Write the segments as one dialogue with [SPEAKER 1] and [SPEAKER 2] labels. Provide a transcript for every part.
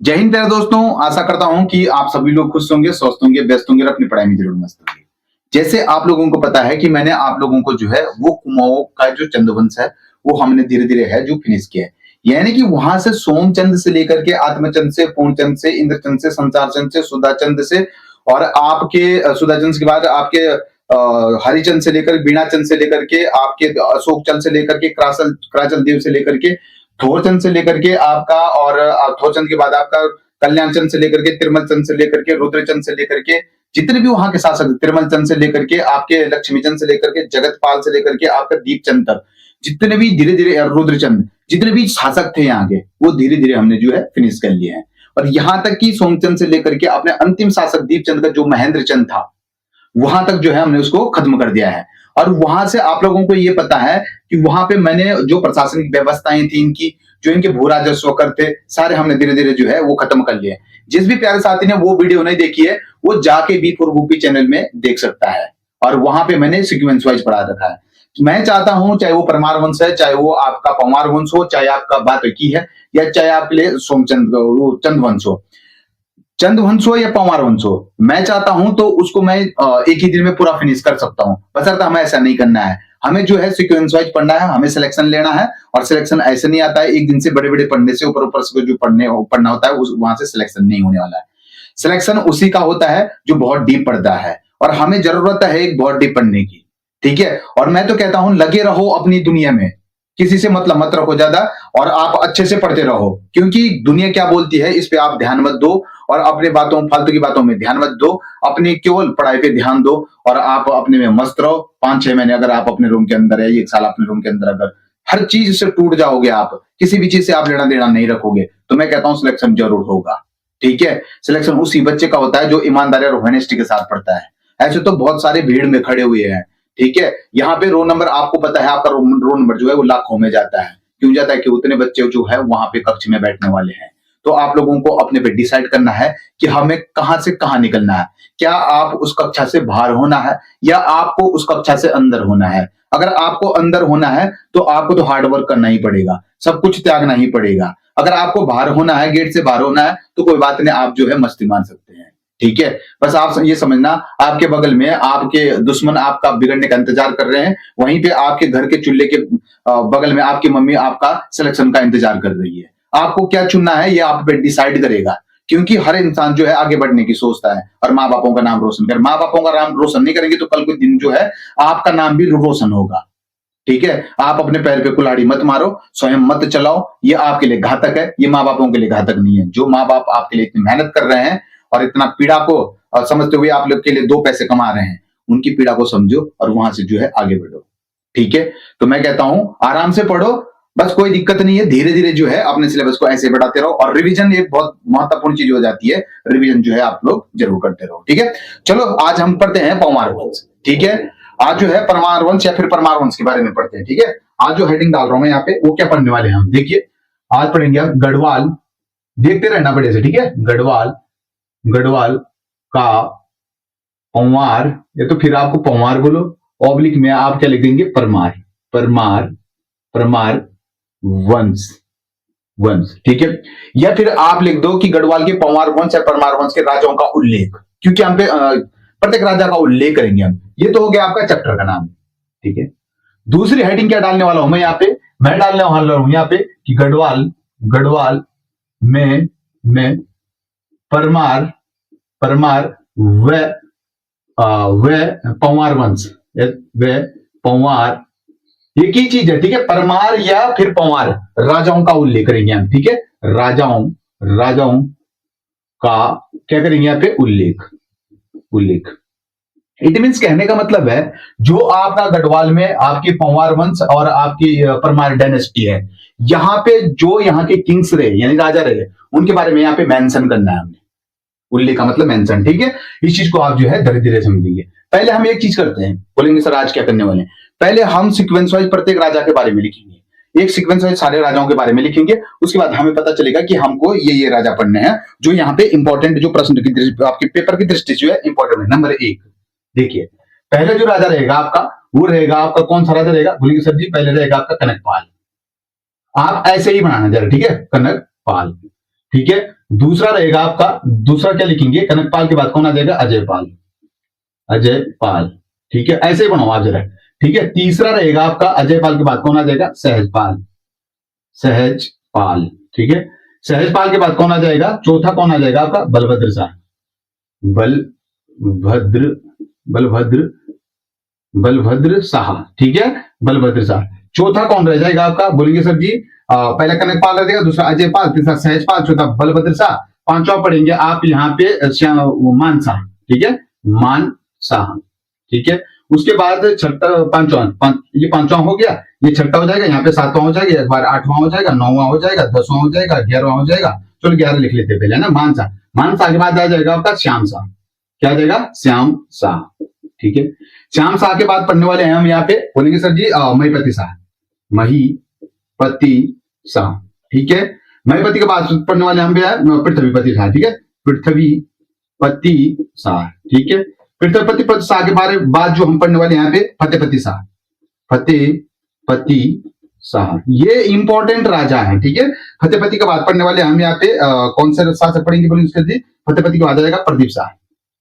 [SPEAKER 1] जय हिंद प्यारे दोस्तों, आशा करता हूं कि आप सभी लोग खुश होंगे, स्वस्थ होंगे, व्यस्त होंगे और अपनी पढ़ाई में जरूर मस्त होंगे। जैसे आप लोगों को पता है कि मैंने आप लोगों को जो है वो कुमाऊं का जो चंद्रवंश है वो हमने धीरे-धीरे है जो फिनिश किया है। यानी कि वहां से सोमचंद से लेकर के आत्मचंद से, पूर्णचंद से, इंद्रचंद से, संसारचंद से, सुधाचंद से और आपके सुधाचंद के बाद आपके हरिचंद से लेकर बीणाचंद से लेकर के आपके अशोकचंद से लेकर के कराचल देव से लेकर के थोरचंद से लेकर के आपका और थोरचंद के बाद आपका कल्याण चंद से लेकर के तिरमल चंद से लेकर के रुद्रचंद से लेकर के जितने भी वहां के शासक तिरमल चंद से लेकर के आपके लक्ष्मी चंद से लेकर के जगतपाल से लेकर के आपका दीपचंद तक जितने भी धीरे धीरे रुद्रचंद जितने भी शासक थे यहाँ के वो धीरे धीरे हमने जो है फिनिश कर लिए हैं। और यहाँ तक कि सोमचंद से लेकर के अपने अंतिम शासक दीपचंद का जो महेंद्र चंद था वहां तक जो है हमने उसको खत्म कर दिया है। और वहां से आप लोगों को ये पता है कि वहां पे मैंने जो प्रशासनिक व्यवस्थाएं थी इनकी जो इनके भू राजस्व कर थे सारे हमने धीरे धीरे जो है वो खत्म कर लिए। जिस भी प्यारे साथी ने वो वीडियो नहीं देखी है वो जाके बी फॉर यूपी चैनल में देख सकता है और वहां पे मैंने सीक्वेंस वाइज पढ़ा रखा है। मैं चाहता हूं चाहे वो परमार वंश है, चाहे वो आपका पंवार वंश हो, चाहे आपका बातकी है या चाहे आपके लिए सोमचंद चंद वंश हो, चंद वंश हो या पंवार वंश हो, मैं चाहता हूं तो उसको मैं एक ही दिन में पूरा फिनिश कर सकता हूं। बशर्ते हमें ऐसा नहीं करना है, हमें जो है सीक्वेंस वाइज पढ़ना है, हमें सिलेक्शन लेना है और सिलेक्शन ऐसे नहीं आता है एक दिन से बड़े बड़े पढ़ने से ऊपर ऊपर से जो पढ़ना होता है वहां से सिलेक्शन नहीं होने वाला है। सिलेक्शन उसी का होता है जो बहुत डीप पढ़ता है और हमें जरूरत है एक बहुत डीप पढ़ने की। ठीक है, और मैं तो कहता हूं लगे रहो अपनी दुनिया में, किसी से मतलब मत रखो ज्यादा और आप अच्छे से पढ़ते रहो क्योंकि दुनिया क्या बोलती है इस पे आप ध्यान मत दो और अपने बातों फालतू की बातों में ध्यान मत दो, अपनी केवल पढ़ाई पे ध्यान दो और आप अपने में मस्त रहो। 5-6 महीने अगर आप अपने रूम के अंदर है, 1 साल अपने रूम के अंदर अगर हर चीज से टूट जाओगे, आप किसी भी चीज से आप लेना देना नहीं रखोगे तो मैं कहता हूं सिलेक्शन जरूर होगा। ठीक है, सिलेक्शन उसी बच्चे का होता है जो ईमानदारी और ऑनेस्टी के साथ पढ़ता है। ऐसे तो बहुत सारे भीड़ में खड़े हुए हैं। ठीक है, यहाँ पे रोल नंबर आपको पता है आपका रोल नंबर जो है वो लाखों में जाता है। क्यों जाता है कि उतने बच्चे जो है वहां पे कक्ष में बैठने वाले हैं। तो आप लोगों को अपने पे डिसाइड करना है कि हमें कहां से कहां निकलना है। क्या आप उस कक्षा से बाहर होना है या आपको उस कक्षा से अंदर होना है। अगर आपको अंदर होना है तो आपको तो हार्ड वर्क करना ही पड़ेगा, सब कुछ त्यागना ही पड़ेगा। अगर आपको बाहर होना है, गेट से बाहर होना है तो कोई बात नहीं, आप जो है मस्ती मान सकते हैं। ठीक है, बस आप ये समझना आपके बगल में आपके दुश्मन आपका बिगड़ने का इंतजार कर रहे हैं, वहीं पे आपके घर के चूल्हे के बगल में आपकी मम्मी आपका सिलेक्शन का इंतजार कर रही है। आपको क्या चुनना है ये आप पे डिसाइड करेगा क्योंकि हर इंसान जो है आगे बढ़ने की सोचता है और माँ बापों का नाम रोशन कर, माँ बापों का नाम रोशन नहीं करेंगे तो कल कोई दिन जो है आपका नाम भी रोशन होगा। ठीक है, आप अपने पैर पे कुल्हाड़ी मत मारो, स्वयं मत चलाओ, ये आपके लिए घातक है, ये माँ बापों के लिए घातक नहीं है। जो माँ बाप आपके लिए इतनी मेहनत कर रहे हैं और इतना पीड़ा को समझते हुए आप लोग के लिए 2 पैसे कमा रहे हैं, उनकी पीड़ा को समझो और वहां से जो है आगे बढ़ो। ठीक है, तो मैं कहता हूं आराम से पढ़ो, बस कोई दिक्कत नहीं है, धीरे धीरे जो है अपने सिलेबस को ऐसे बढ़ाते रहो और रिवीजन एक बहुत महत्वपूर्ण चीज हो जाती है, रिवीजन जो है आप लोग जरूर करते रहो। ठीक है, चलो आज हम पढ़ते हैं पंवार वंश। ठीक है, आज जो है परमार वंश या फिर परमार वंश के बारे में पढ़ते हैं। ठीक है, आज जो हेडिंग डाल रहा हूं मैं यहाँ पे वो क्या पढ़ने वाले हैं हम देखिए। आज पढ़ेंगे हम गढ़वाल, देखते रहना बड़े से। ठीक है, गढ़वाल, गढ़वाल का पंवार या तो फिर आपको पंवार बोलो, ऑब्लिक में आप क्या लिख देंगे परमार, परमार, परमार वंश, वंश। ठीक है, या फिर आप लिख दो कि गढ़वाल के पंवार वंश या परमार वंश के राजाओं का उल्लेख, क्योंकि हम पे प्रत्येक राजा का उल्लेख करेंगे हम। ये तो हो गया आपका चैप्टर का नाम। ठीक है, दूसरी हेडिंग क्या डालने वाला हूं मैं यहाँ पे, मैं डालने वाला हूं यहाँ पे कि गढ़वाल, गढ़वाल में परमार, परमार व पंवार वंश, व पंवार एक ही चीज है। ठीक है, परमार या फिर पंवार राजाओं का उल्लेख करेंगे हम। ठीक है, राजाओं, राजाओं का क्या करेंगे यहाँ पे उल्लेख, उल्लेख। इट मीन्स कहने का मतलब है जो आपका गढ़वाल में आपकी पंवार वंश और आपकी परमार डायनेस्टी है, यहाँ पे जो यहाँ के किंग्स रहे यानी राजा रहे उनके बारे में यहाँ पे मेंशन करना है हमने। उल्लेख का मतलब मेंशन। ठीक है, इस चीज को आप जो है धीरे धीरे समझेंगे। पहले हम एक चीज करते हैं, बोलेंगे सर आज क्या करने वाले हैं। पहले हम सीक्वेंस वाइज प्रत्येक राजा के बारे में लिखेंगे, एक सीक्वेंस वाइज सारे राजाओं के बारे में लिखेंगे। उसके बाद हमें पता चलेगा कि हमको ये राजा पढ़ने हैं जो यहाँ पे इंपॉर्टेंट जो प्रश्न की दृष्टि आपके पेपर की दृष्टि से इंपॉर्टेंट है। नंबर 1 देखिए, पहले जो राजा रहेगा आपका वो रहेगा आपका कौन सा राजा रहेगा, बोलेंगे सर जी पहले रहेगा आपका कनकपाल। आप ऐसे ही बनाना जरा। ठीक है, कनकपाल। ठीक है। दूसरा रहेगा आपका, दूसरा क्या लिखेंगे, कनकपाल के बाद कौन आ जाएगा, अजयपाल, अजयपाल, ठीक है, ऐसे ही बनाओ आप जरा, ठीक है। तीसरा रहेगा आपका अजयपाल के बाद कौन आ जाएगा, सहजपाल, सहजपाल, ठीक है। सहजपाल के बाद कौन आ जाएगा, चौथा कौन आ जाएगा आपका, बलभद्र शाह, बलभद्र, बलभद्र, बलभद्र शाह, ठीक है, बलभद्र शाह। चौथा कौन रह जाएगा आपका, बोलेंगे सर जी पहला कनकपाल रह जाएगा, दूसरा अजयपाल, तीसरा सहजपाल, चौथा बलभद्र शाह, पांचवा पढ़ेंगे आप यहाँ पे मान शाह, ठीक है, मान शाह, ठीक है। उसके बाद छठा, ये पांचवा हो गया, ये छठा हो जाएगा, यहाँ पे सातवां हो जाएगा, एक बार आठवां हो जाएगा, नौवां हो जाएगा, 10वां हो जाएगा, 11वां हो जाएगा, चलो 11 लिख लेते पहले ना, मानसा, मानसा के बाद आ जाएगा आपका श्याम शाह, क्या आ जाएगा, श्याम शाह, ठीक है। श्याम शाह के बाद पढ़ने वाले हैं हम यहाँ पे, बोलेंगे सर जी महिपति शाह, महिपति शाह, ठीक है। महिपति के बाद पढ़ने वाले हम भी है पृथ्वीपति शाह, ठीक है, पृथ्वीपति शाह, ठीक है। पृथ्वीपति शाह के बाद जो हम पढ़ने वाले यहाँ पे फतेहपति शाह, फतेहपति शाह, ये इंपॉर्टेंट राजा है, ठीक है। फतेहपति के बाद पढ़ने वाले हम यहाँ पे कौन से शाह से पढ़ेंगे, बोलेंगे सर जी फतेहपति के बाद आ जाएगा प्रदीप शाह,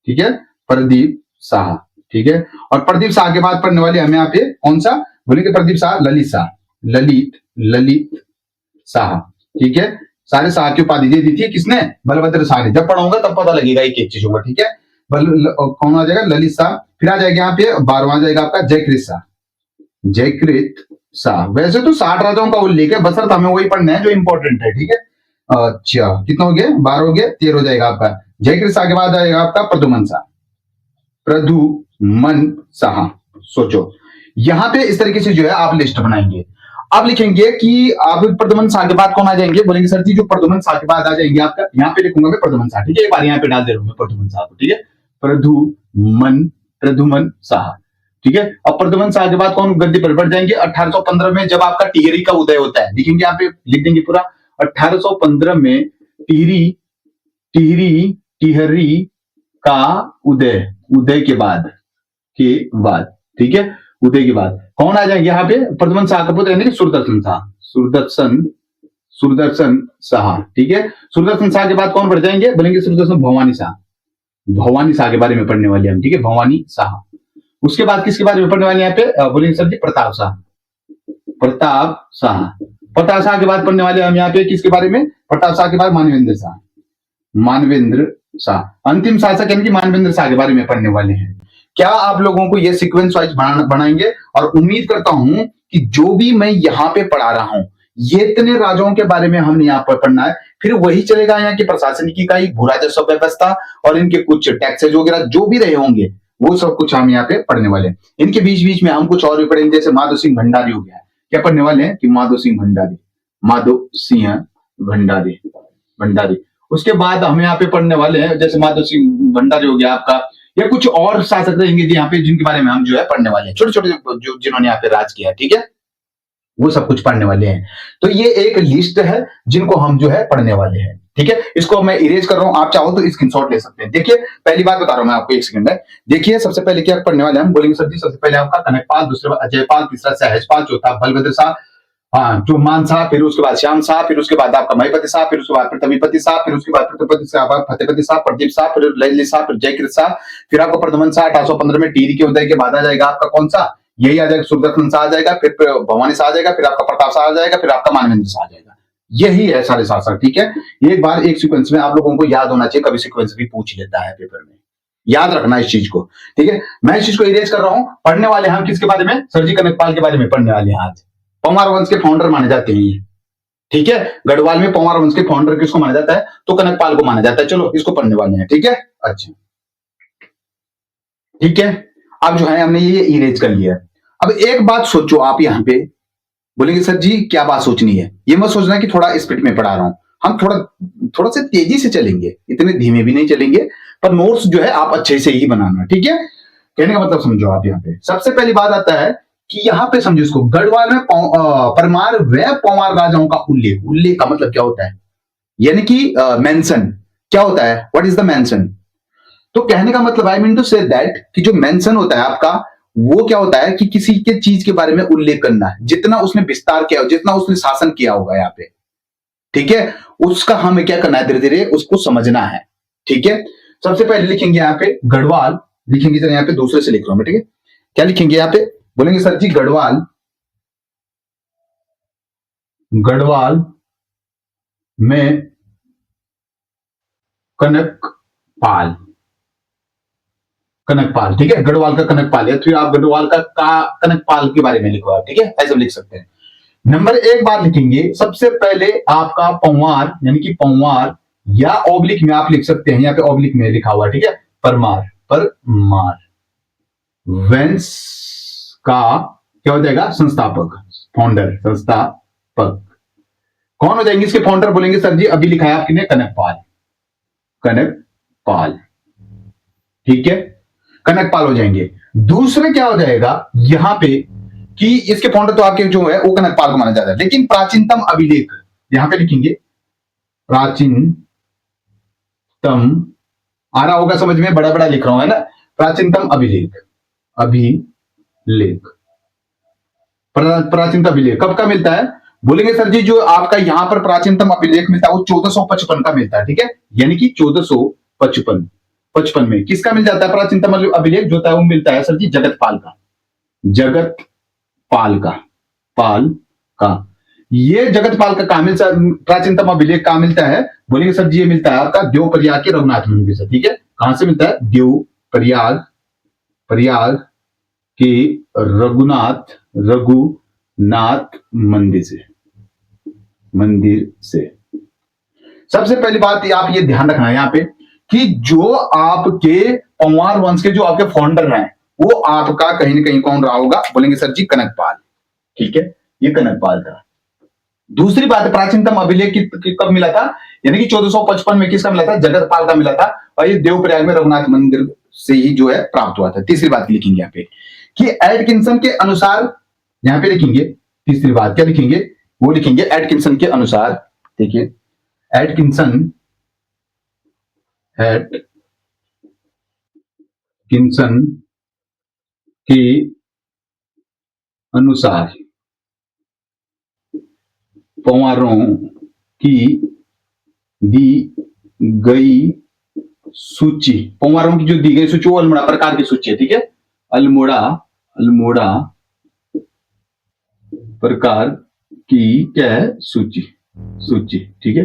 [SPEAKER 1] ठीक है, प्रदीप शाह, ठीक है। और प्रदीप शाह के बाद पढ़ने वाले हम यहाँ पे कौन सा, बोलेंगे प्रदीप शाह, ललित शाह, ललित, ललित शाह, ठीक है। सारे शाह की उपाधि दे दी थी किसने, बलभद्र शाह ने, जब पढ़ाऊंगा तब पता लगेगा एक एक चीजों का, ठीक है। कौन आ जाएगा, ललित शाह, फिर आ जाएगा यहाँ पे 12वां जाएगा आपका जयकृत शाह, जयकृत शाह। वैसे तो 60 राजाओं का उल्लेख है, बसरत हमें वही पढ़ना है जो इंपॉर्टेंट है, ठीक है। अच्छा कितना हो गया, 12 हो गया, 13 हो जाएगा आपका। जयकृत शाह के बाद आएगा आपका प्रद्युमन शाह, प्रद्युमन शाह। सोचो यहां पे इस तरीके से जो है आप लिस्ट बनाएंगे, आप लिखेंगे कि आप प्रद्युमन शाह के बाद कौन आ जाएंगे, बोलेंगे सर जी जो प्रद्युमन शाह के बाद आ जाएंगे आपका, यहाँ पे लिखूंगा मैं प्रद्युमन शाह, ठीक है, एक बार यहाँ पे डाल दे रहा हूं मैं प्रद्युमन शाह को, ठीक है, प्रद्युमन, प्रद्युमन शाह, ठीक है। अब प्रद्युमन शाह के बाद कौन गद्दी पर बैठ जाएंगे, 1815 में जब आपका टिहरी का उदय होता है, लिखेंगे यहाँ पे, लिख देंगे पूरा 1815 में टिहरी, टिहरी, टिहरी का उदय, उदय के बाद, ठीक है, उदय के बाद कौन आ जाएंगे यहाँ पे, प्रद्युमन शाह का पुत्र यानी कि सुरदर्शन शाह, सुरदर्शन, सुरदर्शन शाह, ठीक है। सुरदर्शन शाह के बाद कौन बढ़ जाएंगे, बोलेंगे सुरदर्शन भवानी शाह, भवानी शाह के बारे में पढ़ने वाले हम, ठीक है, भवानी शाह। उसके बाद किसके बारे में पढ़ने वाले यहाँ पे, बोलेंगे सर जी प्रताप शाह, प्रताप शाह। प्रताप शाह के बाद पढ़ने वाले हम यहाँ पे किसके बारे में, प्रताप शाह के बाद मानवेंद्र शाह, मानवेंद्र शाह, अंतिम शासक यानी कि मानवेंद्र शाह के बारे में पढ़ने वाले हैं। क्या आप लोगों को ये सीक्वेंस वाइज बनाएंगे, और उम्मीद करता हूं कि जो भी मैं यहाँ पे पढ़ा रहा हूं, ये इतने राजाओं के बारे में हमने यहाँ पर पढ़ना है, फिर वही चलेगा यहाँ की प्रशासनिक इकाई, भू राजस्व व्यवस्था और इनके कुछ टैक्सेज वगैरह जो भी रहे होंगे वो सब कुछ हम यहाँ पे पढ़ने वाले हैं। इनके बीच बीच में हम कुछ और भी पढ़ेंगे, जैसे माधो सिंह भंडारी हो गया, क्या पढ़ने वाले हैं कि माधो सिंह भंडारी, माधो सिंह भंडारी, भंडारी। उसके बाद हम यहाँ पे पढ़ने वाले हैं जैसे माधो सिंह भंडारी हो गया आपका, या कुछ और शासक रहेंगे यहाँ पे जिनके बारे में हम जो है पढ़ने वाले हैं, छोटे छोटे जो जिन्होंने यहाँ पे राज किया, ठीक है, वो सब कुछ पढ़ने वाले हैं। तो ये एक लिस्ट है जिनको हम जो है पढ़ने वाले हैं, ठीक है। इसको मैं इरेज कर रहा हूं, आप चाहो तो स्क्रीनशॉट ले सकते हैं। देखिए पहली बात बता रहा हूं मैं आपको, एक सेकंड है, देखिए सबसे पहले क्या पढ़ने वाले हम, बोलेंगे सर जी सबसे पहले आपका कनकपाल, दूसरा अजयपाल, तीसरा सहजपाल, चौथा बलभद्र शाह, हाँ जो मान शाह, फिर उसके बाद श्याम शाह, फिर उसके बाद आपका महिपति शाह, फिर उसके बाद पृथ्वीपति शाह, फिर उसके बाद पृथ्वीपति शाह, फतेहपति शाह, प्रदीप शाह, फिर ललित शाह, फिर जयकृत शाह, फिर आपको प्रद्युमन शाह 1815 में टिहरी के उदय के बाद आ जाएगा आपका कौन सा, यही आ जाएगा सुरदर्शन शाह आ जाएगा, फिर भवानी शाह आ जाएगा, फिर आपका प्रताप शाह आ जाएगा, फिर आपका मानवेंद्र शाह आ जाएगा। यही है सारे शासक, ठीक है। एक बार एक सीक्वेंस में आप लोगों को याद होना चाहिए, कभी सीक्वेंस भी पूछ लेता है पेपर में, याद रखना इस चीज को, ठीक है। मैं इस चीज को इरेज कर रहा हूं, पढ़ने वाले हम किसके बारे में, सर जी कनकपाल के बारे में पढ़ने वाले हैं आज। पंवार वंश के फाउंडर माने जाते हैं, ठीक है, गढ़वाल में पंवार वंश के फाउंडर किसको माना जाता है, तो कनकपाल को माना जाता है। चलो इसको पढ़ने वाले हैं, ठीक है। अच्छा ठीक है, अब जो है हमने ये इरेज कर लिया। अब एक बात सोचो आप, यहाँ पे बोलेंगे सर जी क्या बात सोचनी है, ये मत सोचना कि थोड़ा स्पीड में पढ़ा रहा हूं, हम थोड़ा से तेजी से चलेंगे, इतने धीमे भी नहीं चलेंगे, पर नोट्स जो है आप अच्छे से ही बनाना, ठीक है। कहने का मतलब समझो आप, यहाँ पे सबसे पहली बात आता है कि यहाँ पे समझो इसको, गढ़वाल में परमार व पंवार राजाओं का उल्लेख, उल्लेख का मतलब क्या होता है, यानी कि मेंशन क्या होता है, व्हाट इज द मेंशन। तो कहने का मतलब I mean to say that कि जो मेंशन होता है आपका, वो क्या होता है कि किसी के चीज के बारे में उल्लेख करना है, जितना उसने विस्तार किया, जितना उसने शासन किया होगा यहाँ पे, ठीक है, उसका हमें क्या करना है, धीरे धीरे उसको समझना है। ठीक है, सबसे पहले लिखेंगे यहाँ पे गढ़वाल, लिखेंगे सर, यहाँ पे दूसरे से लिख रहा हूं मैं। ठीक है, क्या लिखेंगे यहाँ पे, बोलेंगे सर जी गढ़वाल, गढ़वाल में कनकपाल, कनकपाल। ठीक है, गढ़वाल का कनकपाल, या फिर आप गढ़वाल का कनकपाल के बारे में लिखो आप। ठीक है, ऐसे लिख सकते हैं। नंबर एक बार लिखेंगे, सबसे पहले आपका पंवार, यानी कि पंवार, या ऑब्लिक में आप लिख सकते हैं, यहाँ पे ऑब्लिक में लिखा हुआ। ठीक है, परमार, परमार वंश का क्या हो जाएगा, संस्थापक, फाउंडर, संस्थापक। कौन हो जाएंगे इसके फाउंडर, बोलेंगे सर जी अभी लिखा है आपने कनकपाल, कनकपाल। ठीक है, कनकपाल हो जाएंगे। दूसरे क्या हो जाएगा यहां पे कि इसके फाउंडर तो आपके जो है वो कनकपाल को माना जाता है, लेकिन प्राचीनतम अभिलेख यहां पे लिखेंगे, प्राचीनतम, आ रहा होगा समझ में, बड़ा बड़ा लिख रहा हूं है ना, प्राचीनतम अभिलेख, अभिलेख, प्राचीनतम अभिलेख कब का मिलता है, बोलेंगे सर जी जो आपका यहां पर प्राचीनतम अभिलेख मिलता है वो 1455 का मिलता है। ठीक है, यानी कि 1455 में किसका मिल जाता है प्राचीनतम अभिलेख जो होता है वो मिलता है सर जी जगतपाल का, जगतपाल का, पाल का। ये जगतपाल का कहां मिलता है, प्राचीनतम अभिलेख कहां मिलता है, बोलेंगे सर जी ये मिलता है आपका देवप्रयाग के रघुनाथ मंदिर से। ठीक है, कहां से मिलता है, देवप्रयाग, प्रयाग के रघुनाथ मंदिर से, मंदिर से। सबसे पहली बात आप ये ध्यान रखना है यहाँ पे कि जो आपके पंवार वंश के जो आपके फाउंडर हैं वो आपका कहीं ना कहीं कौन रहा होगा, बोलेंगे सर जी कनकपाल। ठीक है, ये कनकपाल था। दूसरी बात, प्राचीनतम अभिलेख कब मिला था, यानी कि 1455 में किसका मिला था, जगतपाल का मिला था, और ये देवप्रयाग में रघुनाथ मंदिर से ही जो है प्राप्त हुआ था। तीसरी बात लिखेंगे यहाँ पे कि एटकिंसन के अनुसार, यहां पे लिखेंगे तीसरी बात, क्या लिखेंगे, वो लिखेंगे एटकिंसन के अनुसार। देखिए एटकिंसन, एटकिंसन के अनुसार पंवारों की दी गई सूची, पंवारों की जो दी गई सूची वो अल्मोड़ा प्रकार की सूची है। ठीक है, अल्मोड़ा, अल्मोड़ा प्रकार की क्या है, सूची, सूची। ठीक है,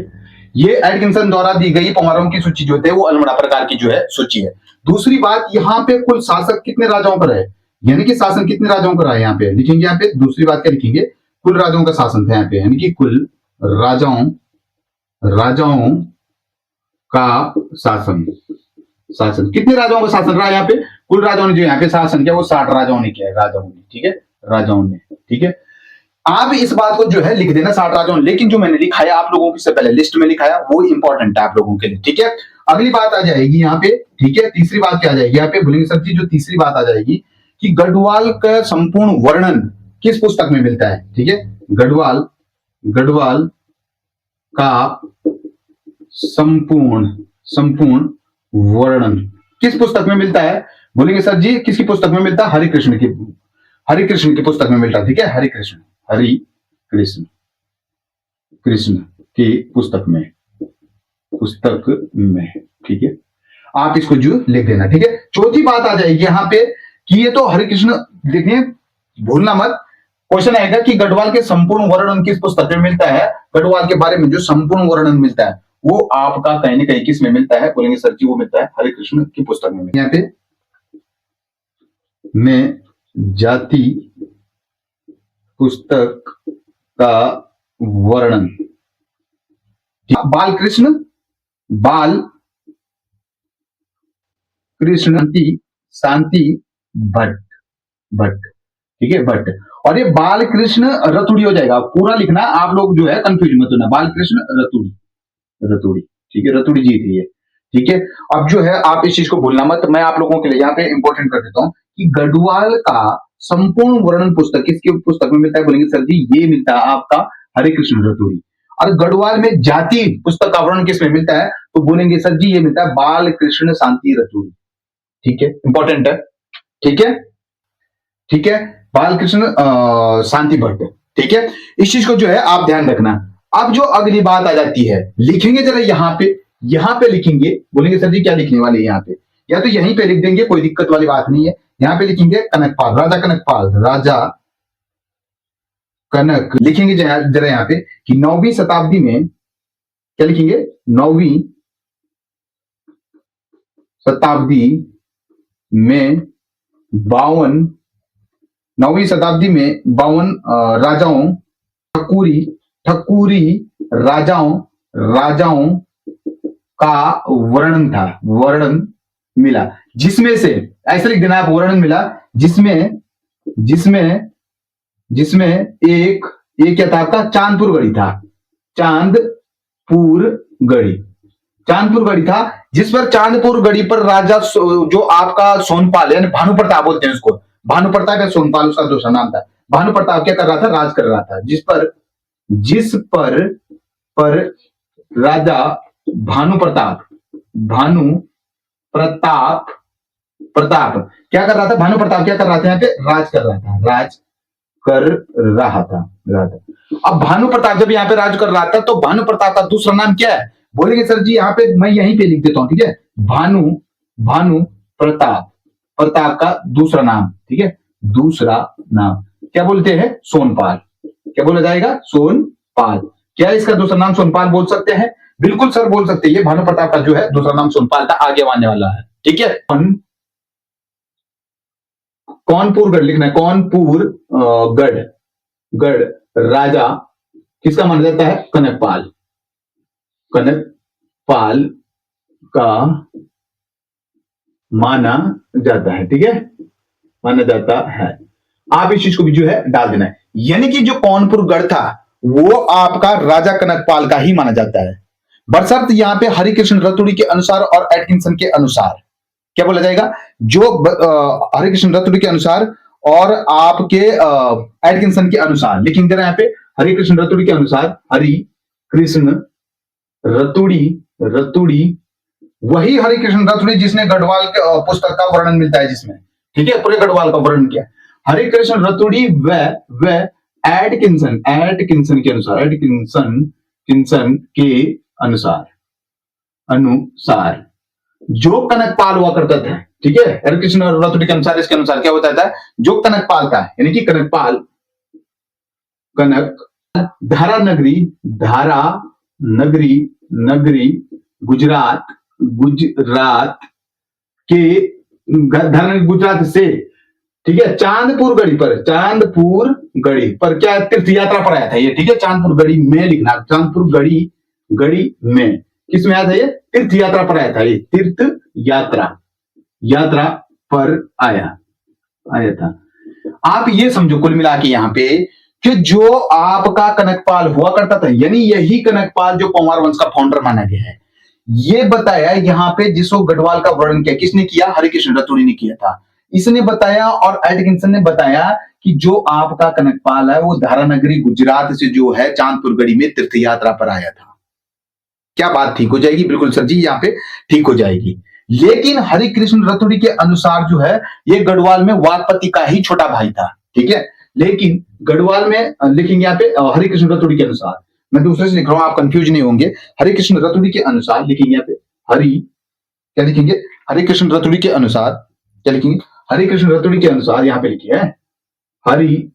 [SPEAKER 1] ये एटकिंसन द्वारा दी गई पंवारों की सूची जो है वो अल्मोड़ा प्रकार की जो है सूची है। दूसरी बात, यहाँ पे कुल शासक कितने राजाओं पर है, यानी कि शासन कितने राजाओं का रहा है, यहाँ पे लिखेंगे, यहाँ पे दूसरी बात क्या लिखेंगे, कुल राजाओं का शासन था यहाँ पे, यानी कि कुल राजाओं, राजाओं का शासन, शासन कितने राजाओं का शासन रहा है यहाँ पे, कुल राजाओं ने जो यहाँ पे शासन किया वो 60 राजाओं ने किया है, राजाओं ने। ठीक है, राजाओं ने। ठीक है, आप इस बात को जो है लिख देना 60 राजाओं, लेकिन जो मैंने लिखा है आप लोगों से पहले लिस्ट में लिखा है वो इंपॉर्टेंट है आप लोगों के लिए। ठीक है, अगली बात आ जाएगी यहाँ पे। ठीक है, तीसरी बात क्या आ जाएगी यहाँ पे, बोलेंगे सर जी जो तीसरी बात आ जाएगी कि गढ़वाल का संपूर्ण वर्णन किस पुस्तक में मिलता है। ठीक है, गढ़वाल, गढ़वाल का संपूर्ण, संपूर्ण वर्णन किस पुस्तक में मिलता है, बोलेंगे सर जी किसकी पुस्तक में मिलता है, हरिकृष्ण की, हरिकृष्ण की पुस्तक में मिलता है। ठीक है, हरिकृष्ण, हरिकृष्ण, कृष्ण की पुस्तक में, पुस्तक में। ठीक है, आप इसको जो लिख देना। ठीक है, चौथी बात आ जाएगी यहाँ पे कि ये तो हरिकृष्ण, देखिए भूलना मत, क्वेश्चन आएगा कि गढ़वाल के संपूर्ण वर्णन किस पुस्तक में मिलता है, गढ़वाल के बारे में जो संपूर्ण वर्णन मिलता है वो आपका कहीं ना कहीं किस में मिलता है, बोलेंगे सर जी वो मिलता है हरिकृष्ण की पुस्तक में। यहाँ पे में जाति पुस्तक का वर्णन, बालकृष्ण, बाल कृष्ण शांति भट्ट, भट्ट। ठीक है, भट्ट, और ये बालकृष्ण रतुड़ी हो जाएगा, पूरा लिखना आप लोग जो है कंफ्यूज मत होना, बालकृष्ण रतुड़ी, रतुड़ी। ठीक है, रतुड़ी जी थी ये। ठीक है, अब जो है आप इस चीज को भूलना मत, मैं आप लोगों के लिए यहाँ पे इंपॉर्टेंट कर देता हूँ कि गढ़वाल का संपूर्ण वर्णन पुस्तक किसकी पुस्तक में मिलता है, बोलेंगे सर जी ये मिलता है आपका हरिकृष्ण रतुड़ी। और गढ़वाल में जाति पुस्तक का वर्णन किस में मिलता है, तो बोलेंगे सर जी ये मिलता है बाल कृष्ण शांति रतुड़ी। ठीक है, इंपॉर्टेंट है। ठीक है, ठीक है, बालकृष्ण शांति भट्ट। ठीक है, इस चीज को जो है आप ध्यान रखना। अब जो अगली बात आ जाती है, लिखेंगे जरा यहां पे लिखेंगे, बोलेंगे सर जी क्या लिखने वाले यहाँ पे, या तो यहीं पे लिख देंगे, कोई दिक्कत वाली बात नहीं है। यहाँ पे लिखेंगे कनकपाल, राजा कनकपाल, राजा कनक। लिखेंगे जरा यहाँ पे कि 9वीं शताब्दी में, क्या लिखेंगे, 9वीं शताब्दी में 52 राजाओं, ठकुरी राजाओं का वर्णन मिला, जिसमें से, ऐसे लिख देना आप, वर्णन मिला जिसमें एक क्या था आपका, चांदपुर गढ़ी था, जिस पर चांदपुर गढ़ी पर राजा जो आपका सोनपाल, यानी भानु प्रताप बोलते हैं उसको, भानु प्रताप या सोनपाल उसका दूसरा नाम था। भानु प्रताप क्या कर रहा था, राज कर रहा था, जिस पर राजा भानु प्रताप क्या कर रहा था, भानु प्रताप क्या कर रहा था, यहाँ पे राज कर रहा था। अब भानु प्रताप जब यहाँ पे राज कर रहा था, तो भानु प्रताप का दूसरा नाम क्या है, बोलेंगे सर जी यहाँ पे मैं यहीं पे लिख देता हूं, ठीक है, भानु प्रताप का दूसरा नाम, ठीक है, दूसरा नाम क्या बोलते हैं, सोनपाल। क्या बोला जाएगा, सोनपाल। क्या इसका दूसरा नाम सोनपाल बोल सकते हैं, बिल्कुल सर बोल सकते हैं, ये भानु प्रताप का जो है दूसरा नाम सोनपाल था, आगे आने वाला है, ठीक है। कौनपुर गढ़ लिखना है, कौनपुर गढ़ राजा किसका माना जाता है, कनकपाल का माना जाता है, ठीक है, माना जाता है। आप इस चीज को भी जो है डाल देना है, यानी कि जो कौनपुर गढ़ था वो आपका राजा कनकपाल का ही माना जाता है, बशर्ते यहाँ पे हरिकृष्ण रतुड़ी के अनुसार और एटकिंसन के अनुसार क्या बोला जाएगा, जो हरिकृष्ण रतुड़ी के अनुसार और आपके एटकिंसन के अनुसार लिखेंगे यहाँ पे, हरिकृष्ण रतुड़ी के अनुसार, हरिकृष्ण रतुड़ी वही हरिकृष्ण रतुड़ी जिसने गढ़वाल के पुस्तक का वर्णन मिलता है जिसमें, ठीक है, पूरे गढ़वाल का वर्णन किया। हरिकृष्ण रतुड़ी व एटकिंसन के अनुसार जो कनकपाल हुआ करता था, ठीक है, हरिकृष्ण रतुड़ी के अनुसार, इसके अनुसार क्या होता था, जो कनकपाल था, यानी कि कनक धारा नगरी गुजरात से, ठीक है, चांदपुर गढ़ी पर क्या तीर्थ यात्रा पर आया था ये, ठीक है, चांदपुर गढ़ी में लिखना, चांदपुर गढ़ी में किस में आया था ये, तीर्थ यात्रा पर आया था, ये तीर्थ यात्रा पर आया था। आप ये समझो कुल मिला के यहाँ पे कि जो आपका कनकपाल हुआ करता था, यानी यही कनकपाल जो परमार वंश का फाउंडर माना गया है, ये बताया यहाँ पे, जिसको गढ़वाल का वर्णन किया किसने किया, हरिकृष्ण रतुड़ी ने किया था, इसने बताया, और एटकिंसन ने बताया कि जो आपका कनकपाल है वो धारानगरी गुजरात से जो है चांदपुर गढ़ी में तीर्थ यात्रा पर आया था। क्या बात ठीक हो जाएगी, बिल्कुल सर जी यहाँ पे ठीक हो जाएगी। लेकिन हरिकृष्ण रतुड़ी के अनुसार जो है ये गढ़वाल में वाकपति का ही छोटा भाई था, ठीक है, लेकिन गढ़वाल में लिखेंगे यहाँ पे हरिकृष्ण रतुड़ी के अनुसार, मैं दूसरे से लिख रहा हूं, आप कंफ्यूज नहीं होंगे, हरिकृष्ण रतुड़ी के अनुसार लिखेंगे यहाँ पे, क्या लिखेंगे, हरिकृष्ण रतुड़ी के अनुसार, क्या लिखेंगे, हरिकृष्ण रतुड़ी के अनुसार, यहाँ पे लिखिए हरिकृष्ण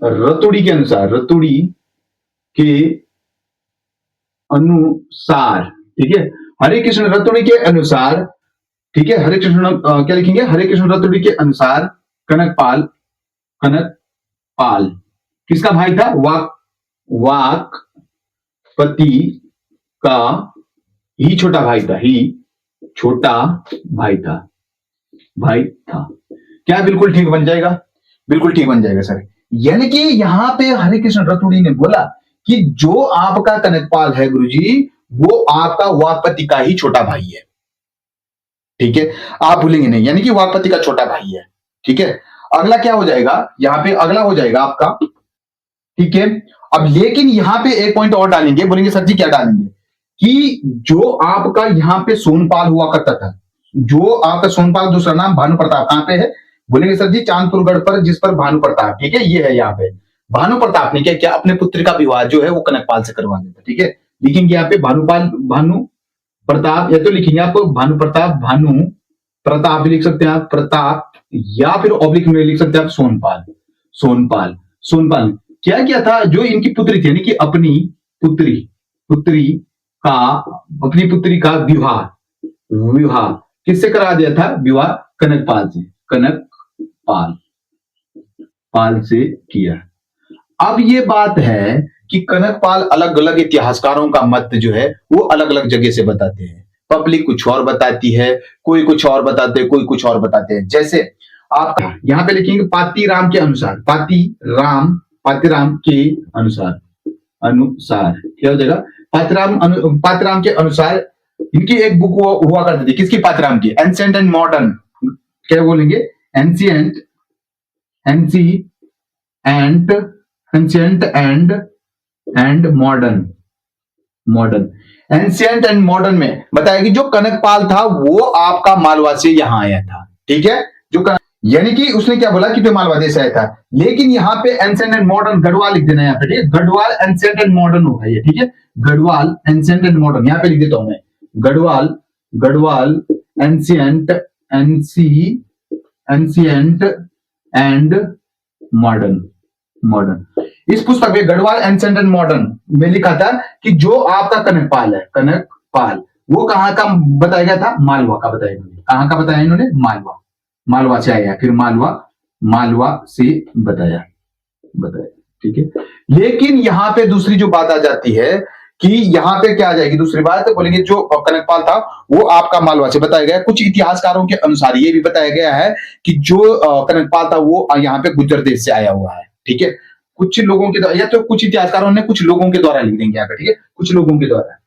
[SPEAKER 1] रतुड़ी के अनुसार, ठीक है, हरिकृष्ण रतुड़ी के अनुसार, ठीक है, हरिकृष्ण क्या लिखेंगे, हरिकृष्ण रतुड़ी के अनुसार कनकपाल किसका भाई था, वाकपति का ही छोटा भाई था, क्या बिल्कुल ठीक बन जाएगा, बिल्कुल ठीक बन जाएगा सर। यानी कि यहां पे हरिकृष्ण रतुड़ी ने बोला कि जो आपका कनकपाल है गुरुजी, वो आपका वाकपति का ही छोटा भाई है, ठीक है, आप भूलेंगे नहीं, यानी कि वाकपति का छोटा भाई है, ठीक है। अगला क्या हो जाएगा, यहाँ पे अगला हो जाएगा आपका, ठीक है। अब लेकिन यहाँ पे एक पॉइंट और डालेंगे, बोलेंगे सर जी क्या डालेंगे, कि जो आपका यहाँ पे सोनपाल हुआ करता था, जो आपका सोनपाल दूसरा नाम भानु प्रताप कहां पे है, बोलेंगे सर जी चांदपुर गढ़ पर, जिस पर भानु प्रताप, ठीक है, ये है यहाँ पे भानु प्रताप ने क्या किया, अपने पुत्र का विवाह जो है वो कनकपाल से करवा दिया, ठीक है। लिखेंगे यहाँ पे भानु प्रताप, या तो लिखेंगे आपको भानु प्रताप, भानु प्रताप भी लिख सकते हैं आप, प्रताप, या फिर ऑब्लिक में लिख सकते हैं आप सोनपाल, सोनपाल, सोनपाल। क्या किया था, जो इनकी पुत्री थी, यानी कि अपनी पुत्री पुत्री का अपनी पुत्री का विवाह विवाह किससे करा दिया था, विवाह कनकपाल से, कनकपाल पाल से किया। अब ये बात है कि कनकपाल अलग अलग इतिहासकारों का मत जो है वो अलग अलग जगह से बताते हैं। पब्लिक कुछ और बताती है, कोई कुछ और बताते हैं, कोई कुछ और बताते हैं। जैसे आप यहां पे लिखेंगे पातीराम के अनुसार, पातीराम के अनुसार, अनुसार क्या हो जाएगा, पातीराम के अनुसार इनकी एक बुक हुआ करती थी, किसकी, पातीराम की, एंशिएंट एंड मॉडर्न, क्या बोलेंगे, ancient and modern ancient and modern में बताया कि जो कनकपाल था वो आपका मालवा से यहां आया था, ठीक है। यानी कि उसने क्या बोला कि तो मालवा देश से आया था, लेकिन यहाँ पे एंशिएंट एंड मॉडर्न गढ़वाल लिख देना, यहाँ पे ठीक है, गढ़वाल एंशिएंट एंड मॉडर्न होगा ये, ठीक है, गढ़वाल एंशिएंट एंड मॉडर्न, यहाँ पे लिख देता हूं मैं, गढ़वाल एंशिएंट एंड मॉडर्न। इस पुस्तक में गढ़वाल एंशिएंट एंड मॉडर्न में लिखा था कि जो आपका कनकपाल है, कनकपाल, वो कहां का बताया गया था, मालवा का बताया इन्होंने, कहां का बताया इन्होंने, मालवा से आया, फिर मालवा से बताया, ठीक है। लेकिन यहां पे दूसरी जो बात आ जाती है कि यहां पे क्या आ जाएगी दूसरी बात, बोलेंगे जो कनकपाल था वो आपका मालवा से बताया गया। कुछ इतिहासकारों के अनुसार ये भी बताया गया है कि जो कनकपाल था वो यहाँ पे गुर्जर देश से आया हुआ है, ठीक है। कुछ लोगों के द्वारा, या तो कुछ इतिहासकारों ने कुछ लोगों के द्वारा लिख देंगे यहाँ पे, ठीक है, कुछ लोगों के द्वारा,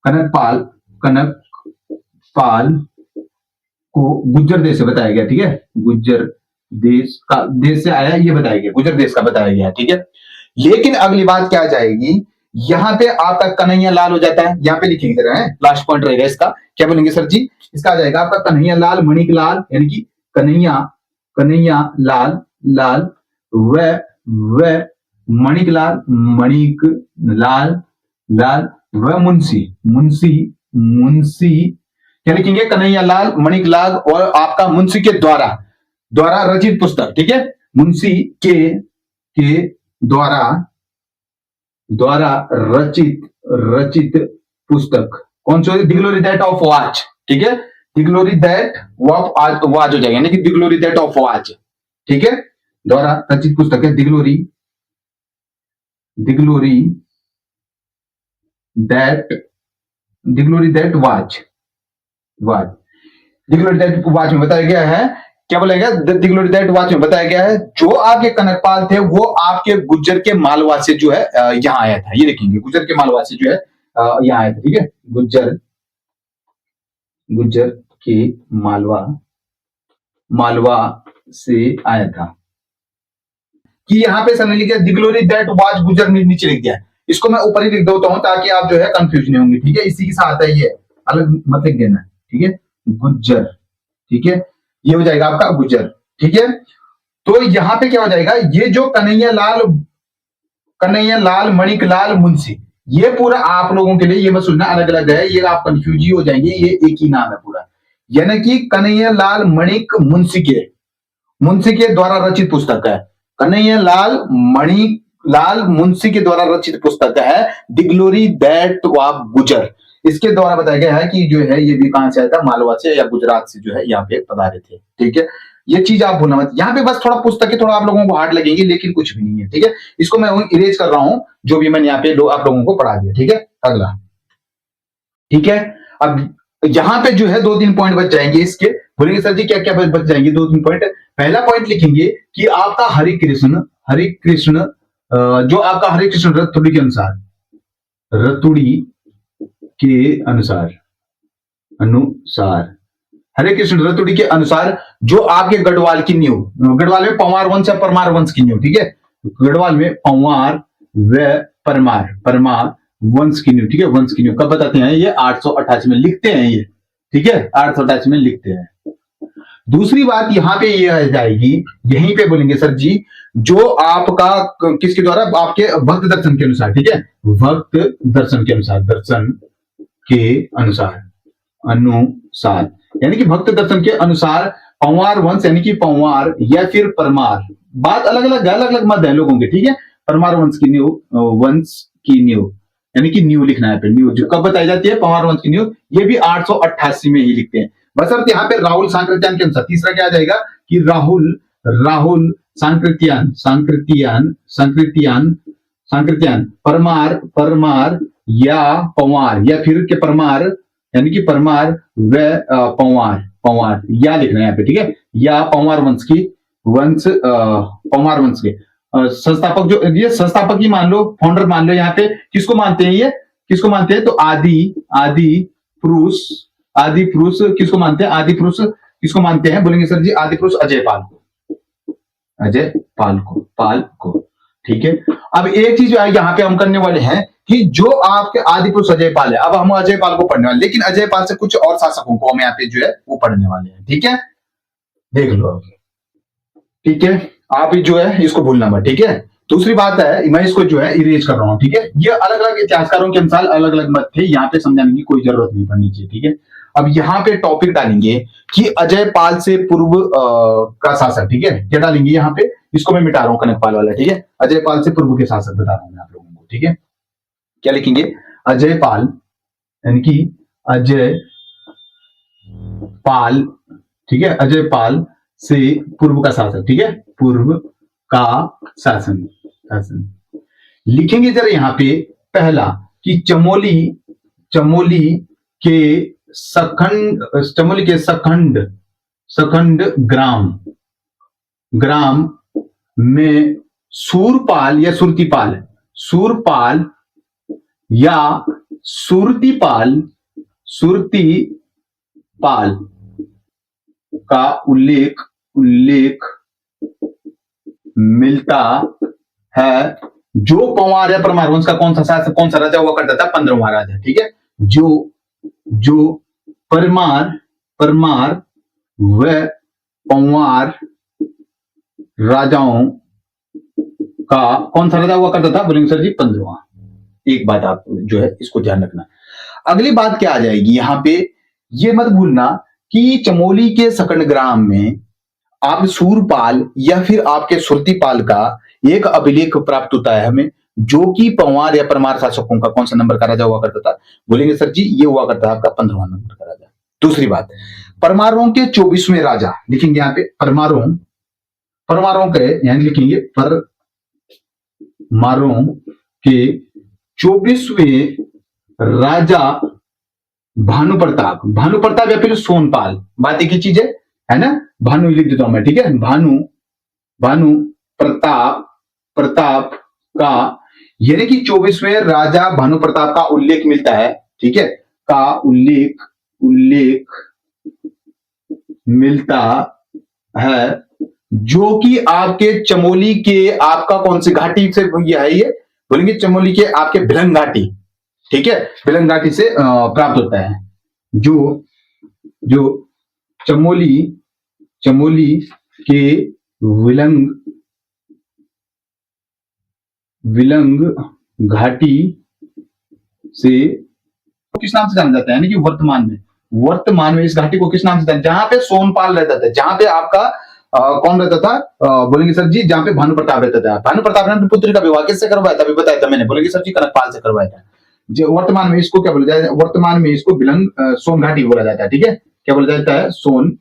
[SPEAKER 1] कनकपाल को गुर्जर देश से बताया गया, ठीक है, गुर्जर देश से आया ये बताया गया, गुर्जर देश का बताया गया, ठीक है। लेकिन अगली बात क्या आ जाएगी, यहाँ पे आपका कन्हैया लाल हो जाता है, यहाँ पे लिखेंगे जरा, लास्ट पॉइंट रहेगा इसका, क्या बोलेंगे सर जी, इसका आ जाएगा आपका कन्हैया लाल मणिक लाल, यानी कि कन्हैया लाल व मणिक लाल व मुंशी, क्या लिखेंगे, कन्हैया लाल, मणिक लाल और आपका मुंशी के द्वारा रचित पुस्तक, ठीक है, मुंशी के द्वारा रचित पुस्तक कौन सी, the glory that of watch, ठीक है, the glory that of watch हो जाएगा, यानी कि the glory that of watch, ठीक है, द्वारा रचित पुस्तक है, द ग्लोरी दैट वाच में बताया गया है, क्या बोलेगा, द ग्लोरी दैट वाच में बताया गया है जो आपके कनकपाल थे वो आपके गुज्जर के मालवा से जो है यहाँ आया था, ये देखेंगे, गुज्जर के मालवा से जो है यहाँ आया था, ठीक है, गुज्जर के मालवा से आया था। कि यहाँ पे समझ लीजिए the glory that watch Gujjar नीचे लिख दिया, इसको मैं ऊपर ही लिख देता हूं ताकि आप जो है कंफ्यूज नहीं होंगे, ठीक है, इसी के साथ है ये, अलग मत लिख देना, ठीक है, गुज्जर, ठीक है, ये हो जाएगा आपका गुज्जर, ठीक है। तो यहाँ पे क्या हो जाएगा, ये जो कन्हैया लाल मणिक लाल मुंशी, ये पूरा आप लोगों के लिए ये मत सुनना अलग अलग है, ये आप कंफ्यूज ही हो जाएंगे, ये एक ही नाम है पूरा, यानी कि कन्हैया लाल मणिक मुंशी के द्वारा रचित पुस्तक है, कन्हैया लाल मणिक लाल मुंशी के द्वारा रचित पुस्तक है द ग्लोरी दैट ऑफ गुजर। इसके द्वारा बताया गया है कि जो है ये भी कहां से आया था, मालवा से या गुजरात से जो है यहाँ पे पधारे थे, ठीक है। ये चीज आप भूलना मत, यहाँ पे बस थोड़ा पुस्तकें थोड़ा आप लोगों को हार्ड लगेंगे लेकिन कुछ भी नहीं है, ठीक है। इसको मैं इरेज कर रहा हूं जो भी मैंने यहाँ पे आप लोगों को पढ़ा दिया, ठीक है। अगला, ठीक है, अब यहाँ पे जो है 2-3 पॉइंट बच जाएंगे इसके, बोलेंगे सर जी क्या क्या बच जाएंगे 2-3 पॉइंट। पहला पॉइंट लिखेंगे कि आपका हरे कृष्ण जो आपका हरे कृष्ण रतुड़ी के अनुसार हरे कृष्ण रतुड़ी के अनुसार जो आपके गढ़वाल की नींव, गढ़वाल में पंवार वंश या परमार वंश की नींव, ठीक है, गढ़वाल में पंवार व परमार वंश की नींव, ठीक है, वंश की नींव कब बताते हैं, ये 888 में लिखते हैं ये, ठीक है, 888 में लिखते हैं। दूसरी बात यहाँ पे ये आ जाएगी, यहीं पे बोलेंगे सर जी, जो आपका किसके द्वारा, आपके भक्त दर्शन के अनुसार, ठीक है, भक्त दर्शन के अनुसार, दर्शन के अनुसार, अनुसार, यानी कि भक्त दर्शन के अनुसार पंवार वंश यानी कि पंवार या फिर परमार, बात अलग अलग मत है लोगों के, ठीक है। परमार वंश की नींव यानी कि न्यू लिखना है, न्यू जो कब बताई जाती है, पंवार वंश की न्यू, ये भी 888 में ही लिखते हैं। बस अब यहाँ पे राहुल सांकृत्यान के अनुसार तीसरा क्या आ जाएगा कि राहुल सांकृत्यान परमार या पंवार या फिर के परमार यानी कि परमार व पंवार या लिखना है यहाँ पे, ठीक है, या पंवार वंश के संस्थापक, जो ये संस्थापक ही मान लो, फाउंडर मान लो, यहाँ पे किसको मानते हैं, ये किसको मानते हैं, तो आदि पुरुष किसको मानते हैं, आदि पुरुष किसको मानते हैं, बोलेंगे सर जी आदि पुरुष अजय पाल को, ठीक है। अब एक चीज यहाँ पे हम करने वाले हैं कि जो आपके आदि पुरुष अजय पाल है, अब हम अजय पाल को पढ़ने वाले, लेकिन अजय पाल से कुछ और शासकों को हम यहाँ पे जो है वो पढ़ने वाले हैं, ठीक है, देख लो अब, ठीक है, आप जो है इसको भूलना मत, ठीक है। दूसरी बात है, मैं इसको जो है इरेज कर रहा हूँ, ठीक है, ये अलग अलग इतिहासकारों के अनुसार अलग अलग मत थे, यहाँ पे समझाने की कोई जरूरत नहीं पड़नी चाहिए, ठीक है। अब यहाँ पे टॉपिक डालेंगे कि अजय पाल से पूर्व का शासक, ठीक है, क्या डालेंगे यहाँ पे, इसको मैं मिटा रहा हूँ कनक पाल वाला, ठीक है, अजय पाल से पूर्व के शासक बता रहा हूँ मैं आप लोगों को, ठीक है, क्या लिखेंगे, अजय पाल यानी कि अजय पाल, ठीक है, अजय पाल से पूर्व का शासक, ठीक है, पूर्व का शासन लिखेंगे जरा यहाँ पे पहला कि चमोली के सखंड ग्राम में सूरपाल या सुरतीपाल का उल्लेख मिलता है, जो पंवार या परमार वंश का कौन सा राजा हुआ करता था, 15वां राजा, ठीक है, जो परमार व पंवार राजाओं का कौन सा राजा हुआ करता था, बोलेंगे सर जी 15वां। एक बात आप जो है इसको ध्यान रखना। अगली बात क्या आ जाएगी यहाँ पे, ये मत भूलना कि चमोली के सकंड ग्राम में आप सूरपाल या फिर आपके सुरतीपाल का एक अभिलेख प्राप्त होता है हमें, जो कि पंवार या परमार शासकों का कौन सा नंबर का राजा हुआ करता था, बोलेंगे सर जी ये हुआ करता है आपका 15वां नंबर का राजा। दूसरी बात, परमारों के 24वें राजा लिखेंगे यहाँ पे, परमारों के यानी लिखेंगे परमारों के 24वें राजा भानु प्रताप या फिर सोनपाल, बात एक ही चीज है ना, भानु लिख देता हूं मैं, ठीक है, भानु प्रताप का यानी कि 24वें राजा भानु प्रताप का उल्लेख मिलता है, ठीक है, का उल्लेख मिलता है, जो कि आपके चमोली के आपका कौन सी घाटी से ये बोलेंगे, चमोली के आपके भिलंग घाटी, ठीक है, भिलंग घाटी से प्राप्त होता है, जो चमोली के विलंग घाटी से किस नाम से जाना जाता है, यानी कि वर्तमान में इस घाटी को किस नाम से जाना, जहां पे सोनपाल रहता था, जहां पे आपका कौन रहता था, बोलेंगे सर जी जहां पे भानु प्रताप रहता था, भानु प्रताप ने अपनी पुत्री का विवाह किससे करवाया था, अभी बताया था मैंने, बोलेंगे सर जी कनकपाल से करवाया था। जो वर्तमान में इसको क्या बोला जाता है, वर्तमान में इसको विलंग सोन घाटी बोला जाता है, ठीक है, क्या बोला जाता है, सोन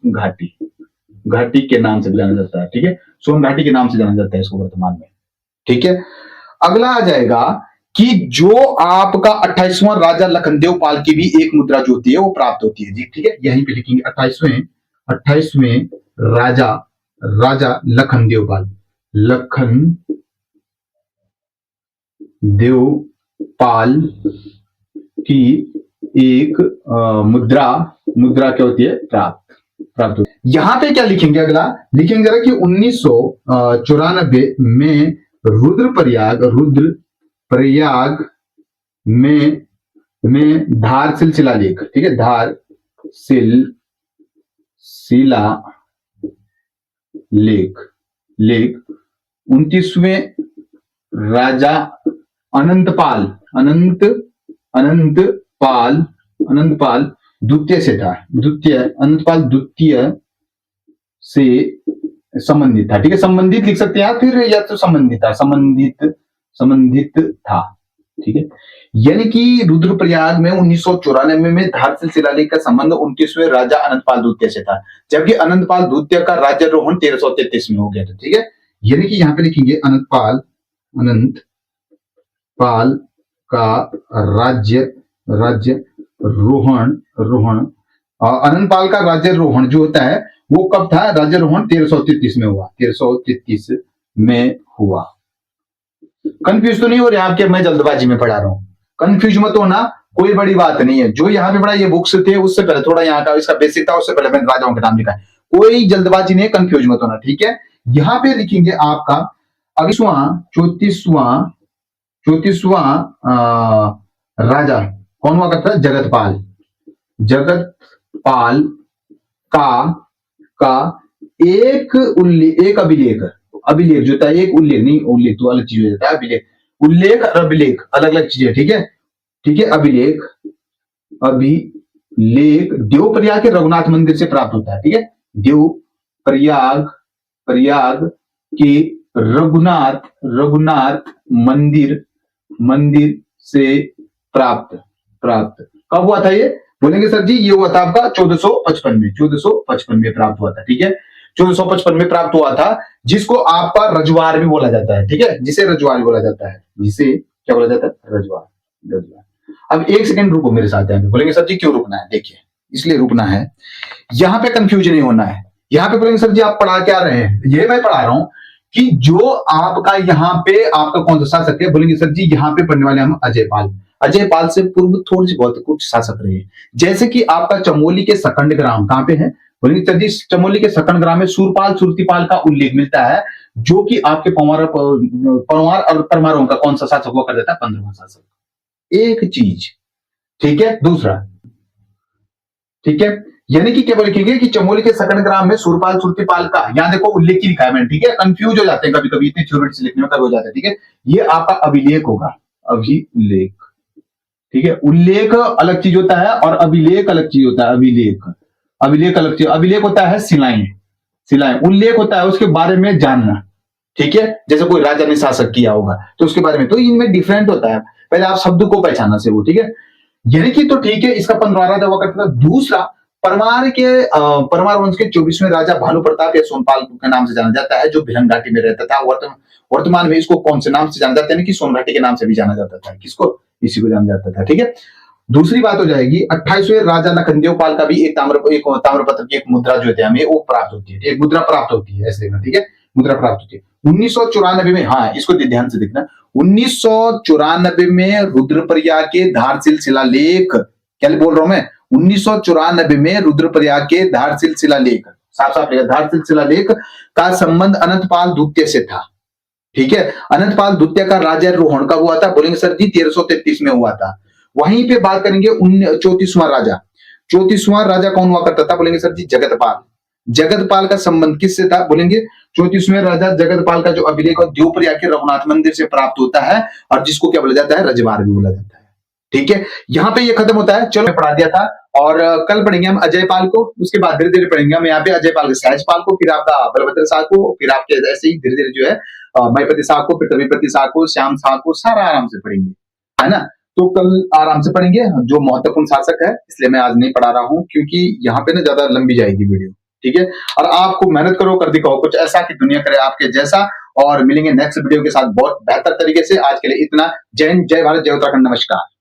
[SPEAKER 1] घाटी के नाम से जाना जाता है, ठीक है, सोन घाटी के नाम से जाना जाता है इसको वर्तमान में, ठीक है। अगला आ जाएगा कि जो आपका 28वां राजा लखनदेव पाल की भी एक मुद्रा जो होती है वो प्राप्त होती है जी, ठीक है, यहीं पे लिखेंगे 28वें राजा लखनदेव पाल की एक मुद्रा क्या होती है, प्राप्त होती है। यहां पे क्या लिखेंगे, अगला लिखेंगे जरा कि 1994 में रुद्रप्रयाग में धार शिलालेख, ठीक है, धार शिला लेक लेक 29वें राजा अनंतपाल अनंतपाल द्वितीय से था, अनंतपाल द्वितीय से संबंधित था। ठीक है, संबंधित लिख सकते हैं फिर, या तो संबंधित था। ठीक है, यानी कि रुद्रप्रयाग में 1994 में धारसिल शिलालेख का संबंध 29वें राजा अनंतपाल द्वितीय से था, जबकि अनंतपाल द्वितीय का राज्यारोहण 1333 में हो गया था। ठीक है, यानी कि यहाँ पे लिखेंगे अनंतपाल का अनंतपाल का राज्यारोहण जो होता है वो कब था? राज्यारोहण 1333 में हुआ, 1333 में हुआ। कंफ्यूज तो नहीं हो रहे आपके? मैं जल्दबाजी में पढ़ा रहा हूं, कंफ्यूज मत होना, कोई बड़ी बात नहीं है। जो यहाँ पे पढ़ा ये बुक्स थे उससे पहले थोड़ा यहाँ का इसका बेसिक था, उससे पहले मैंने राजाओं के नाम लिखा है, कोई जल्दबाजी नहीं, कंफ्यूज मत होना। ठीक है, यहाँ पे लिखेंगे आपका 34वां राजा कौन हुआ करता है? जगतपाल का एक अभिलेख जो था, एक उल्लेख तो अलग चीज हो जाता है, उल्लेख और अभिलेख अलग अलग चीजें। ठीक है, अभिलेख देवप्रयाग के रघुनाथ मंदिर से प्राप्त होता है। ठीक है, देवप्रयाग के रघुनाथ मंदिर से प्राप्त कब हुआ था ये? बोलेंगे सर जी ये हुआ था आपका 1455 में प्राप्त हुआ था। ठीक है, 1455 में प्राप्त हुआ था, जिसको आपका रजवार भी बोला जाता है। ठीक है, जिसे रजवार बोला जाता है, जिसे क्या बोला जाता है? रजवार। अब एक सेकंड रुको मेरे साथ, यहाँ पे बोलेंगे सर जी क्यों रुकना है? देखिए इसलिए रुकना है, यहाँ पे कंफ्यूज नहीं होना है। यहाँ पे बोलेंगे सर जी आप पढ़ा क्या रहे हैं? ये मैं पढ़ा रहा हूं कि जो आपका यहाँ पे आपका कौन सा शासक है? बोलेंगे सर जी यहाँ पे पढ़ने वाले हम अजय पाल से पूर्व थोड़ी सी बहुत कुछ शासक रहे, जैसे कि आपका चमोली के सकंड ग्राम कहां पे है? बोलेंगे सर जी चमोली के सकंड ग्राम में सुरतीपाल का उल्लेख मिलता है, जो कि आपके परमार और परमारों का कौन सा शासक हुआ कर देता है? 15वां शासक। एक चीज, ठीक है। दूसरा, ठीक है, यानी कि क्या लिखेंगे कि चमोली के सकंड ग्राम में सुरतीपाल का, यहां देखो उल्लेख ही लिखा है मैंने। ठीक है, कंफ्यूज हो जाते हैं कभी कभी, इतने थ्योरेटिक्स लिखने में कभी हो जाता है। ठीक है, ये आपका अभिलेख होगा, अभिलेख। ठीक है, उल्लेख अलग चीज होता है और अभिलेख अलग चीज होता है। अभिलेख अलग चीज, अभिलेख होता है सिलाएं, उल्लेख होता है उसके बारे में जानना। ठीक है, जैसे कोई राजा ने शासक किया होगा तो उसके बारे में, तो इनमें डिफरेंट होता है, पहले आप शब्द को पहचानना से वो। ठीक है, यानी कि तो ठीक है, इसका 15वां दावा करता था। दूसरा, परमार वंश के 24वें राजा भानु प्रताप या सोनपाल के नाम से जाना जाता है, जो भिलन घाटी में रहता था। वर्तमान में इसको कौन से नाम से जाना जाता है? कि सोन घाटी के नाम से भी जाना जाता था। किसको? इसी को जाना जाता था। ठीक है, दूसरी बात हो जाएगी 28वें राजा लखनदेव पाल का भी एक ताम्रपत्र की एक मुद्रा जो है हमें वो प्राप्त होती है, एक मुद्रा प्राप्त होती है, ऐसे देखना। ठीक है, मुद्रा प्राप्त होती है 1994 में। हाँ, इसको ध्यान से देखना, 1994 में रुद्रप्रयाग के धारसिल शिलालेख, क्या बोल रहा हूं मैं? 1994 में रुद्रप्रयाग के धारसिल शिलालेख, साफ धारसिल शिलालेख का संबंध अनंतपाल द्वितीय से था। ठीक है, अनंतपाल द्वितीय का राज्यारोहण कब हुआ था? बोलेंगे सर जी 1333 में हुआ था। वहीं पे बात करेंगे 34वां राजा कौन हुआ करता था? बोलेंगे सर जी जगतपाल का संबंध किससे था? बोलेंगे 34वें राजा जगतपाल का जो अभिलेख देवप्रयाग के रघुनाथ मंदिर से प्राप्त होता है, और जिसको क्या बोला जाता है? रजवार भी बोला जाता है। ठीक है, यहाँ पे ये खत्म होता है। चलो, मैं पढ़ा दिया था, और कल पढ़ेंगे हम अजय पाल को, उसके बाद धीरे धीरे पढ़ेंगे हम यहाँ पे अजय पाल के सहजपाल को, फिर आपका बलभद्र शाह को, फिर आपके ऐसे ही धीरे धीरे जो है मयपति शाह को, फिर तविपति शाह को, श्याम शाह को, सारा आराम से पढ़ेंगे, है ना। तो कल आराम से पढ़ेंगे जो महत्वपूर्ण शासक है, इसलिए मैं आज नहीं पढ़ा रहा हूँ, क्योंकि यहाँ पे ना ज्यादा लंबी जाएगी वीडियो। ठीक है, और आपको मेहनत करो, कर दिखाओ कुछ ऐसा कि दुनिया करे आपके जैसा, और मिलेंगे नेक्स्ट वीडियो के साथ बहुत बेहतर तरीके से। आज के लिए इतना। जय हिंद, जय भारत, जय उत्तराखंड, नमस्कार।